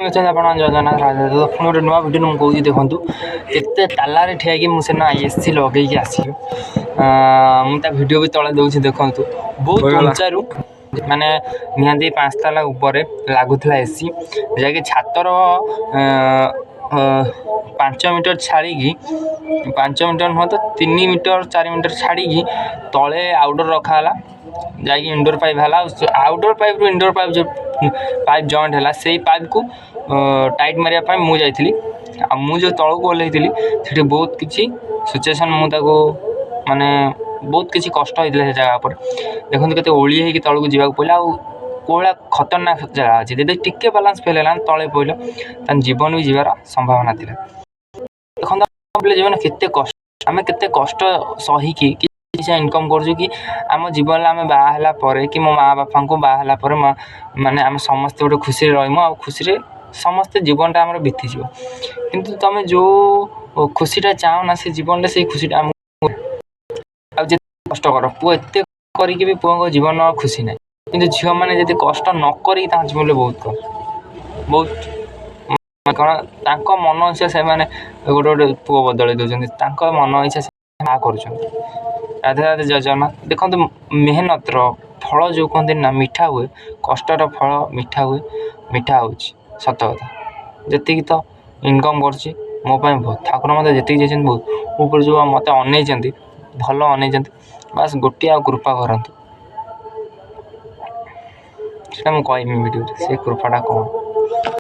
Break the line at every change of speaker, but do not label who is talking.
ଆପଣ ଜଗନ୍ନାଥ ରାଜା ପୁଣି ଗୋଟେ ନୂଆ ଭିଡ଼ିଓ ମୁଁ କହୁଛି ଦେଖନ୍ତୁ କେତେ ତାଲାରେ ଠିଆ ହେଇକି ମୁଁ ସେଦିନ ଏସି ଲଗେଇକି ଆସିଲି ମୁଁ ତା ଭିଡ଼ିଓ ବି ତଳେ ଦେଉଛି ଦେଖନ୍ତୁ ବହୁତ ଉଞ୍ଚାରୁ ମାନେ ନିହାତି 5 ତାଲା ଉପରେ ଲାଗୁଥିଲା ଏସି ଯାହାକି ଛାତର 5 ମିଟର ଛାଡ଼ିକି 5 ମିଟର ନୁହଁ ତ 3 ମିଟର 4 ମିଟର ଛାଡ଼ିକି ତଳେ ଆଉଟଡୋର ରଖାହେଲା ଯାଇକି ଇନଡୋର ପାଇପ୍ ହେଲା ଆଉଟଡୋର ପାଇପ୍ରୁ ଇନଡୋର ପାଇପ୍ ଯେଉଁ ପାଇପ୍ ଜଏଣ୍ଟ ହେଲା ସେଇ ପାଇପ୍କୁ टाइट मारे मुझे मुझे तौक ओल्लैली से बहुत किसी सिचुएसन मुझे माने बहुत किसी कष्ट होता है जगह पर देखते के ओली हो तौक जावाक पड़ा आला खतरनाक जगह अच्छे जब टिके बालांस फेल है तले पड़ल तो जीवन भी जीवार संभावना थी देखते जीवन के कष्ट आम के कष्ट सहीकि इनकम कर आम जीवन आम बाहला कि मो माँ बापा को बाहला माने आम समस्त गोटे खुशी रहीमु आ खुशी समस्ते जीवनटा आम बीतीज किंतु तुम जो खुशीटा चाहो ना से जीवन से खुशीटा आम कष्ट कर पुआ एत करके पुओं जीवन खुशी ना कि झील मैंने जब कष्ट नक जीवन बहुत कष्ट बहुत कौन मन इच्छा से गोटे गोटे पुओ बदल दौरान मन इच्छा से राधे राधे जय जगन्नाथ देखते मेहनतर फल जो कहते ना मीठा हुए कष्टर फल मीठा हुए मीठा हो सत कथा जी तो इनकम कर मो बहुत ठाकुर मत जी बहुत ऊपर जो मत अन भल अन बास गोटे आ कृपा करतु मुझे वीडियो से कृपाटा कौन।